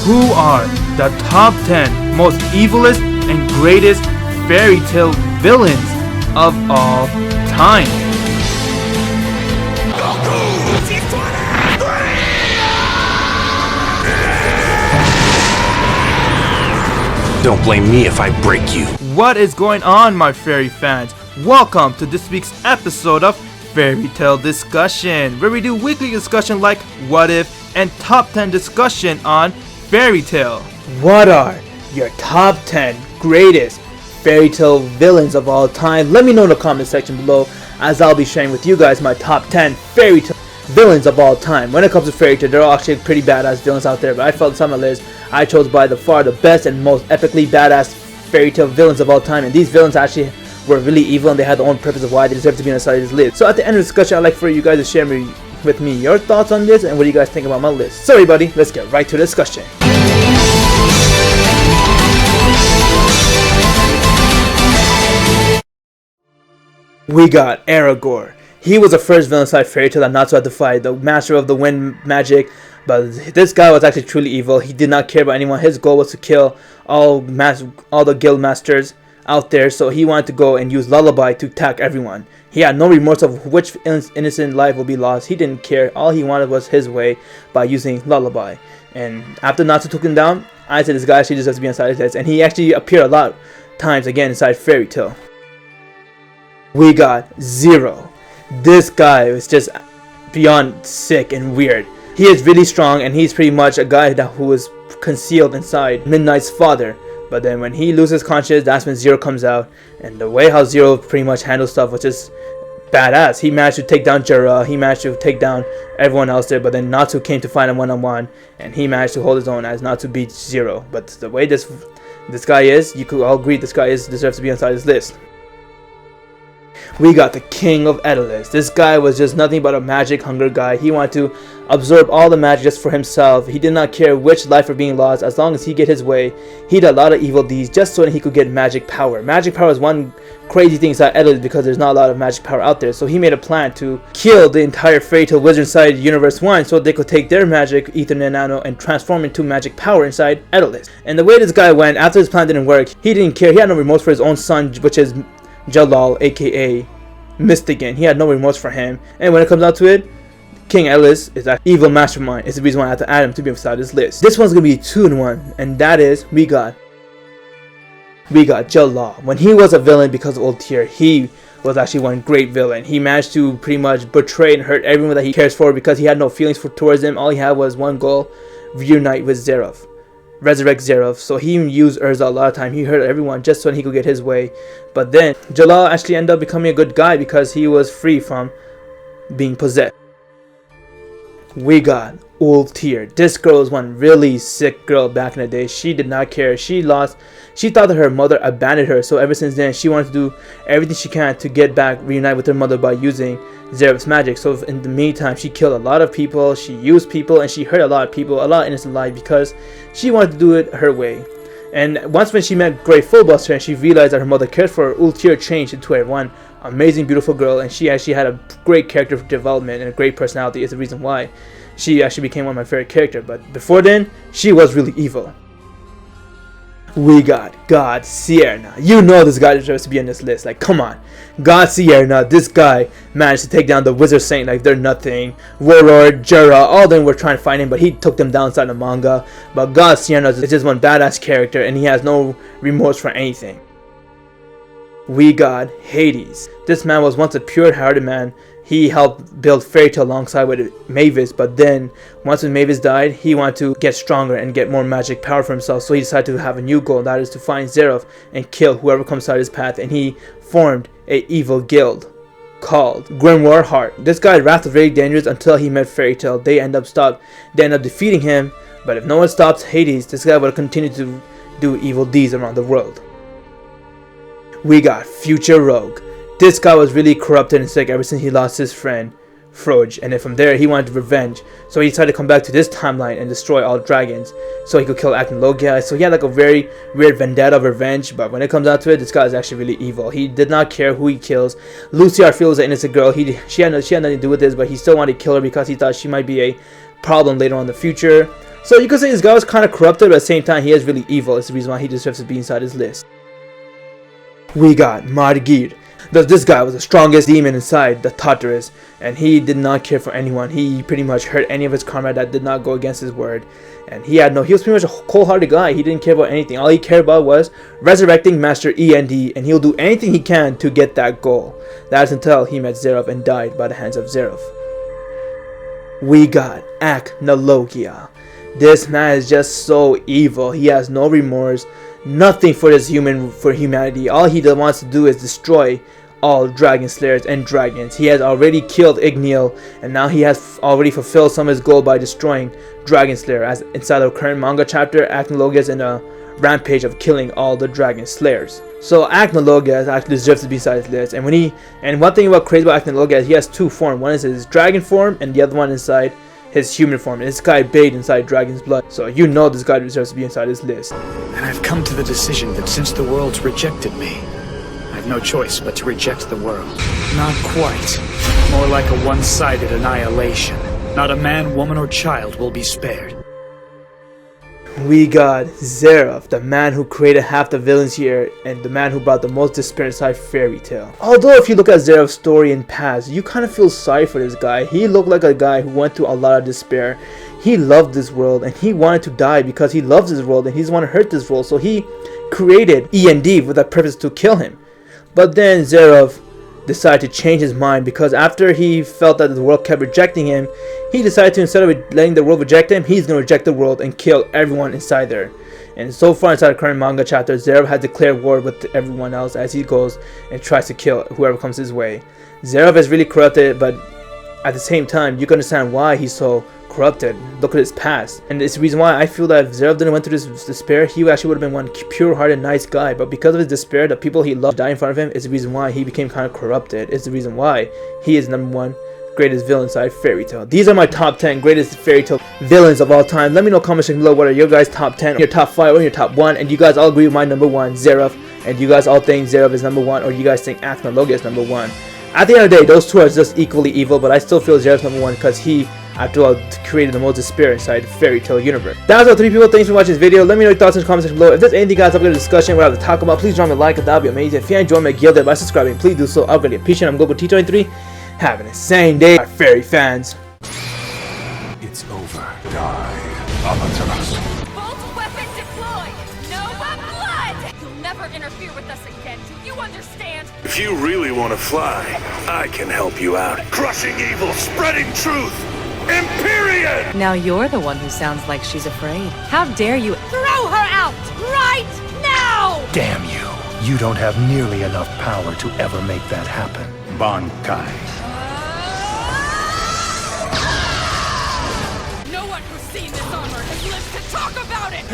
who are the top 10 most evilest and greatest fairy tale villains of all time. Don't blame me if I break you. What is going on, my fairy fans? Welcome to this week's episode of Fairy Tale Discussion, where we do weekly discussion like What If and top 10 discussion on fairy tale. What are your top 10 greatest fairy tale villains of all time? Let me know in the comment section below, as I'll be sharing with you guys my top 10 fairy tale villains of all time. When it comes to fairy tale, there are actually pretty badass villains out there, but I felt some of the list I chose by the far the best and most epically badass fairy tale villains of all time, and these villains actually were really evil and they had their own purpose of why they deserve to be on the side of this list. So at the end of the discussion, I'd like for you guys to share with me your thoughts on this and what do you guys think about my list. So everybody, let's get right to the discussion. We got Erigor. He was the first villain side fairy tale that Natsu had to fight, the master of the wind magic. But this guy was actually truly evil. He did not care about anyone. His goal was to kill all the guild masters out there. So he wanted to go and use Lullaby to attack everyone. He had no remorse of which innocent life will be lost. He didn't care. All he wanted was his way by using Lullaby. And after Natsu took him down, I said this guy actually deserves to be inside his head. And he actually appeared a lot of times again inside fairy tale. We got Zero. This guy was just beyond sick and weird. He is really strong and he's pretty much a guy who is concealed inside Midnight's father. But then when he loses conscience, that's when Zero comes out. And the way how Zero pretty much handles stuff was just badass. He managed to take down Jellal, he managed to take down everyone else there. But then Natsu came to find him one-on-one and he managed to hold his own as Natsu beat Zero. But the way this guy is, you could all agree this guy deserves to be inside this list. We got the King of Edelis. This guy was just nothing but a magic hunger guy. He wanted to absorb all the magic just for himself. He did not care which life were being lost as long as he get his way. He did a lot of evil deeds just so that he could get magic power. Magic power is one crazy thing inside Edelis because there's not a lot of magic power out there. So he made a plan to kill the entire fairy tale wizard inside Universe 1 so they could take their magic, Ethernet Nano, and transform into magic power inside Edelis. And the way this guy went, after his plan didn't work, he didn't care. He had no remorse for his own son, which is Jellal, aka Mystigan. He had no remorse for him. And when it comes out to it, King Edelis is that evil mastermind. It's the reason why I had to add him to be inside this list. This one's gonna be 2-in-1, and that is we got Jellal. When he was a villain because of Ultear, he was actually one great villain. He managed to pretty much betray and hurt everyone that he cares for because he had no feelings towards them. All he had was one goal: reunite with Zeref. Resurrect Zeref. So he used Urza a lot of time. He hurt everyone just so he could get his way. But then Jellal actually ended up becoming a good guy because he was free from being possessed. We got Ultear. This girl was one really sick girl back in the day. She did not care. She thought that her mother abandoned her. So ever since then, she wanted to do everything she can to get back, reunite with her mother by using Zeref's magic. So in the meantime, she killed a lot of people. She used people and she hurt a lot of people, a lot of innocent lives because she wanted to do it her way. And once when she met Great Fullbuster and she realized that her mother cared for her, Ultear changed into a one amazing, beautiful girl, and she actually had a great character development and a great personality. Is the reason why she actually became one of my favorite characters. But before then, she was really evil. We got God Serena. You know this guy deserves to be on this list. Like, come on. God Serena, this guy managed to take down the Wizard Saint like they're nothing. Warlord, Jera, all of them were trying to find him, but he took them down inside the manga. But God Serena is just one badass character, and he has no remorse for anything. We got Hades. This man was once a pure-hearted man. He helped build Fairy Tail alongside with Mavis, but then once when Mavis died, he wanted to get stronger and get more magic power for himself. So he decided to have a new goal, that is to find Zeref and kill whoever comes out of his path. And he formed an evil guild called Grimoire Heart. This guy's wrath was very dangerous until he met Fairy Tail. They end up defeating him. But if no one stops Hades, this guy will continue to do evil deeds around the world. We got Future Rogue. This guy was really corrupted and sick ever since he lost his friend Froge, and then from there he wanted revenge. So he decided to come back to this timeline and destroy all dragons so he could kill Acnologia. So he had like a very weird vendetta of revenge, but when it comes down to it, this guy is actually really evil. He did not care who he kills. Lucy, I feel, was an innocent girl. She had nothing to do with this, but he still wanted to kill her because he thought she might be a problem later on in the future. So you could say this guy was kind of corrupted, but at the same time he is really evil. It's the reason why he deserves to be inside his list. We got Geer. This guy was the strongest demon inside the Tartarus, and he did not care for anyone. He pretty much hurt any of his comrades that did not go against his word. And he was pretty much a cold-hearted guy. He didn't care about anything. All he cared about was resurrecting Master END, and he'll do anything he can to get that goal. That's until he met Zeref and died by the hands of Zeref. We got Acnologia. This man is just so evil. He has no remorse, nothing for humanity. All he wants to do is destroy all dragon slayers and dragons. He has already killed Dragneel, and now he has already fulfilled some of his goal by destroying Dragon Slayer. As inside the current manga chapter, Acnologia is in a rampage of killing all the dragon slayers. So Acnologia actually deserves to be inside his list. And one thing about crazy about Acnologia is he has two forms. One is his dragon form, and the other one inside his human form. And this guy bathed inside dragon's blood, so you know this guy deserves to be inside his list. And I've come to the decision that since the world's rejected me, I have no choice but to reject the world. Not quite. More like a one-sided annihilation. Not a man, woman, or child will be spared. We got Zeref, the man who created half the villains here, and the man who brought the most despair inside Fairy Tail. Although if you look at Zeref's story in past, you kind of feel sorry for this guy. He looked like a guy who went through a lot of despair. He loved this world, and he wanted to die because he loves this world, and he doesn't want to hurt this world. So he created END with a purpose to kill him. But then Zeref decided to change his mind, because after he felt that the world kept rejecting him, he decided to, instead of letting the world reject him, he's going to reject the world and kill everyone inside there. And so far inside the current manga chapter, Zeref has declared war with everyone else as he goes and tries to kill whoever comes his way. Zeref is really corrupted, but at the same time, you can understand why he's so corrupted. Look at his past, and it's the reason why I feel that if Zeref didn't went through this despair, he actually would have been one pure-hearted, nice guy. But because of his despair, the people he loved died in front of him. Is the reason why he became kind of corrupted. It's the reason why he is #1 greatest villain inside Fairy Tail. These are my top 10 greatest Fairy Tail villains of all time. Let me know in the comment section below what are your guys' top 10, your top 5, or your top 1, and you guys all agree with my #1, Zeref, and you guys all think Zeref is #1, or you guys think Acnologia is #1. At the end of the day, those two are just equally evil, but I still feel Zeref's #1 because he, after all, created the most despair inside the Fairy Tail universe. That was all 3 people. Thanks for watching this video. Let me know your thoughts in the comment section below. If there's anything you guys up for the discussion, what I have to talk about, please drop me a like, that would be amazing. If you enjoyed my Geer by subscribing, please do so. I'll really appreciate it. I'm Global T23. Have an insane day, my fairy fans. It's over. Die, Amaterasu. Bolt weapon deployed! No more blood! You'll never interfere with us again, do you understand? If you really want to fly, I can help you out. Crushing evil, spreading truth. Empyrean! Now you're the one who sounds like she's afraid. How dare you? Throw her out! Right now! Damn you. You don't have nearly enough power to ever make that happen. Bankai. No one who's seen this armor has lived to talk about it!